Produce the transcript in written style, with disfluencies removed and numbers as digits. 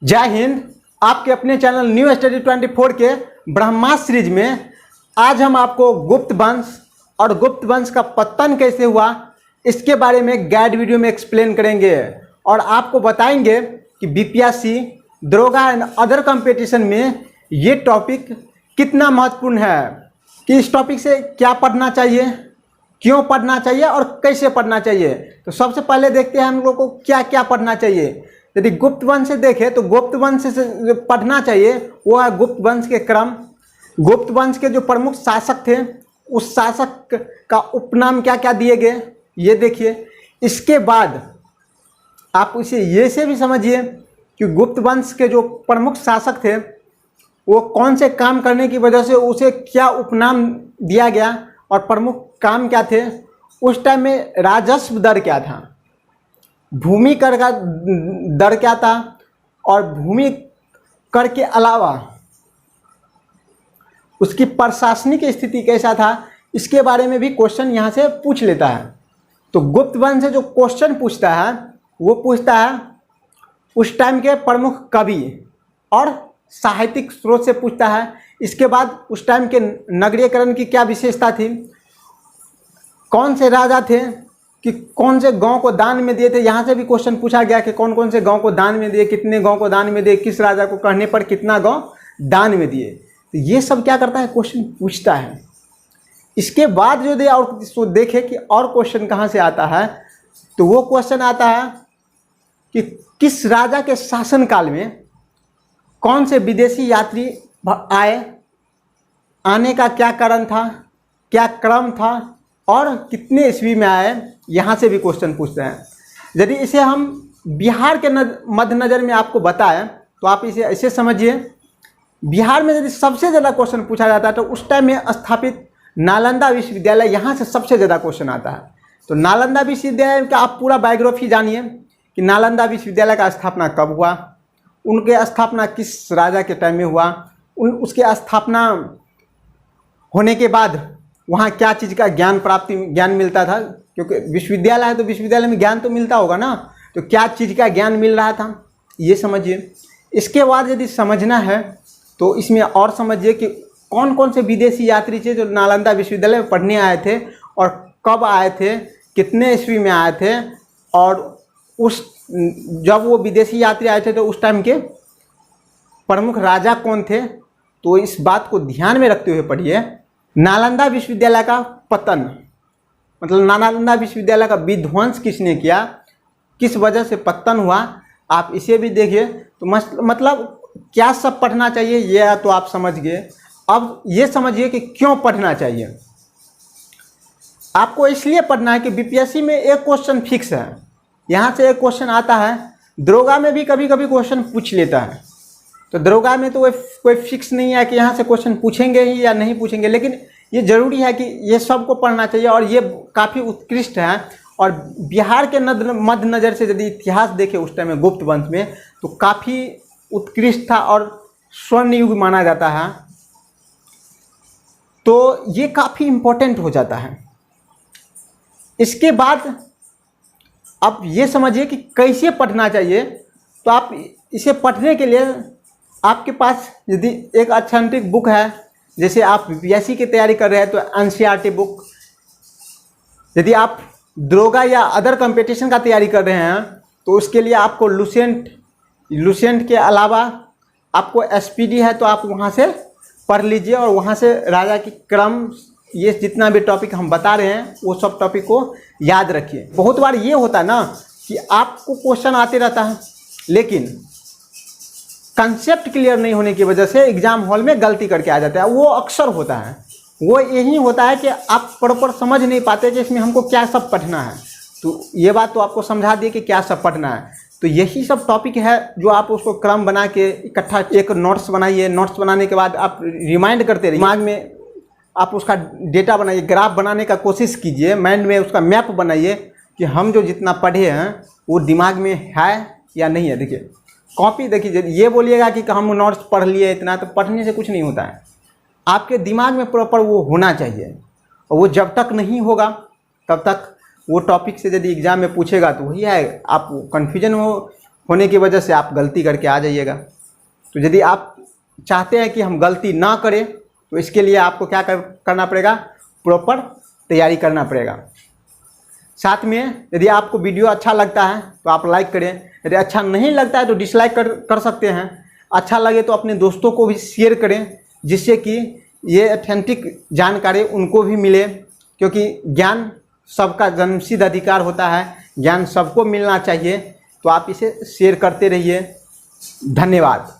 जय हिंद। आपके अपने चैनल न्यू स्टडी 24 के ब्रह्मास्त्र सीरीज में आज हम आपको गुप्त वंश और गुप्त वंश का पतन कैसे हुआ इसके बारे में गाइड वीडियो में एक्सप्लेन करेंगे और आपको बताएंगे कि बीपीएससी, दरोगा एंड अदर कंपटीशन में ये टॉपिक कितना महत्वपूर्ण है, कि इस टॉपिक से क्या पढ़ना चाहिए, क्यों पढ़ना चाहिए और कैसे पढ़ना चाहिए। तो सबसे पहले देखते हैं हम लोग को क्या क्या पढ़ना चाहिए। यदि गुप्त वंश से देखें तो गुप्त वंश से जो पढ़ना चाहिए वो है गुप्त वंश के क्रम, गुप्त वंश के जो प्रमुख शासक थे उस शासक का उपनाम क्या क्या दिए गए ये देखिए। इसके बाद आप इसे ये से भी समझिए कि गुप्त वंश के जो प्रमुख शासक थे वो कौन से काम करने की वजह से उसे क्या उपनाम दिया गया और प्रमुख काम क्या थे। उस टाइम में राजस्व दर क्या था, भूमि कर का दर क्या था और भूमि कर के अलावा उसकी प्रशासनिक स्थिति कैसा था, इसके बारे में भी क्वेश्चन यहाँ से पूछ लेता है। तो गुप्त वंश से जो क्वेश्चन पूछता है वो पूछता है उस टाइम के प्रमुख कवि और साहित्यिक स्रोत से पूछता है। इसके बाद उस टाइम के नगरीकरण की क्या विशेषता थी, कौन से राजा थे कि कौन से गांव को दान में दिए थे। यहाँ से भी क्वेश्चन पूछा गया कि कौन कौन से गांव को दान में दिए, कितने गांव को दान में दिए, किस राजा को कहने पर कितना गांव दान में दिए। तो ये सब क्या करता है, क्वेश्चन पूछता है। इसके बाद जो दे और देखे कि और क्वेश्चन कहाँ से आता है, तो वो क्वेश्चन आता है कि किस राजा के शासनकाल में कौन से विदेशी यात्री आए, आने का क्या कारण था, क्या क्रम था और कितने ईस्वी में आए। यहाँ से भी क्वेश्चन पूछते हैं। यदि इसे हम बिहार के मद्देनजर में आपको बताएं तो आप इसे ऐसे समझिए, बिहार में यदि सबसे ज़्यादा क्वेश्चन पूछा जाता है तो उस टाइम में स्थापित नालंदा विश्वविद्यालय, यहाँ से सबसे ज़्यादा क्वेश्चन आता है। तो नालंदा विश्वविद्यालय का आप पूरा बायोग्राफी जानिए कि नालंदा विश्वविद्यालय का स्थापना कब हुआ, उनके स्थापना किस राजा के टाइम में हुआ, उसके स्थापना होने के बाद वहाँ क्या चीज़ का ज्ञान मिलता था, क्योंकि विश्वविद्यालय है तो विश्वविद्यालय में ज्ञान तो मिलता होगा ना, तो क्या चीज़ का ज्ञान मिल रहा था ये समझिए। इसके बाद यदि समझना है तो इसमें और समझिए कि कौन कौन से विदेशी यात्री थे जो नालंदा विश्वविद्यालय में पढ़ने आए थे और कब आए थे, कितने ईस्वी में आए थे और उस जब वो विदेशी यात्री आए थे तो उस टाइम के प्रमुख राजा कौन थे। तो इस बात को ध्यान में रखते हुए पढ़िए। नालंदा विश्वविद्यालय का पतन मतलब नालंदा विश्वविद्यालय का विध्वंस किसने किया, किस वजह से पतन हुआ, आप इसे भी देखिए। तो मतलब क्या सब पढ़ना चाहिए ये तो आप समझ गए। अब ये समझिए कि क्यों पढ़ना चाहिए। आपको इसलिए पढ़ना है कि बीपीएससी में एक क्वेश्चन फिक्स है, यहाँ से एक क्वेश्चन आता है। दरोगा में भी कभी कभी क्वेश्चन पूछ लेता है, तो दरोगा में तो कोई फिक्स नहीं है कि यहाँ से क्वेश्चन पूछेंगे ही या नहीं पूछेंगे, लेकिन ये जरूरी है कि ये सबको पढ़ना चाहिए और ये काफ़ी उत्कृष्ट है। और बिहार के मद्देनजर से यदि इतिहास देखें उस टाइम में गुप्त वंश में तो काफ़ी उत्कृष्ट था और स्वर्ण युग माना जाता है। तो ये काफ़ी इम्पोर्टेंट हो जाता है। इसके बाद आप ये समझिए कि कैसे पढ़ना चाहिए। तो आप इसे पढ़ने के लिए आपके पास यदि एक ऑथेंटिक बुक है, जैसे आप बीपीएससी की तैयारी कर रहे हैं तो एनसीईआरटी बुक, यदि आप दरोगा या अदर कंपटीशन का तैयारी कर रहे हैं तो उसके लिए आपको लुसेंट के अलावा आपको एसपीडी है तो आप वहाँ से पढ़ लीजिए और वहाँ से राजा की क्रम, ये जितना भी टॉपिक हम बता रहे हैं वो सब टॉपिक को याद रखिए। बहुत बार ये होता है ना कि आपको क्वेश्चन आते रहता है लेकिन कंसेप्ट क्लियर नहीं होने की वजह से एग्जाम हॉल में गलती करके आ जाता है। वो अक्सर होता है, वो यही होता है कि आप प्रॉपर समझ नहीं पाते कि इसमें हमको क्या सब पढ़ना है। तो ये बात तो आपको समझा दिए कि क्या सब पढ़ना है। तो यही सब टॉपिक है जो आप उसको क्रम बना के इकट्ठा एक नोट्स बनाइए। नोट्स बनाने के बाद आप रिमाइंड करते रहिए, दिमाग में आप उसका डेटा बनाइए, ग्राफ बनाने का कोशिश कीजिए, माइंड में उसका मैप बनाइए कि हम जो जितना पढ़े हैं वो दिमाग में है या नहीं है। देखिए कॉपी देखिए, ये बोलिएगा कि हम नोट्स पढ़ लिए इतना, तो पढ़ने से कुछ नहीं होता है। आपके दिमाग में प्रॉपर वो होना चाहिए और वो जब तक नहीं होगा तब तक वो टॉपिक से यदि एग्जाम में पूछेगा तो वही है, आप कन्फ्यूजन हो होने की वजह से आप गलती करके आ जाइएगा। तो यदि आप चाहते हैं कि हम गलती ना करें तो इसके लिए आपको क्या करना पड़ेगा, प्रॉपर तैयारी करना पड़ेगा। साथ में यदि आपको वीडियो अच्छा लगता है तो आप लाइक करें, यदि अच्छा नहीं लगता है तो डिसलाइक कर सकते हैं। अच्छा लगे तो अपने दोस्तों को भी शेयर करें, जिससे कि ये ऑथेंटिक जानकारी उनको भी मिले, क्योंकि ज्ञान सबका जन्मसिद्ध अधिकार होता है, ज्ञान सबको मिलना चाहिए। तो आप इसे शेयर करते रहिए। धन्यवाद।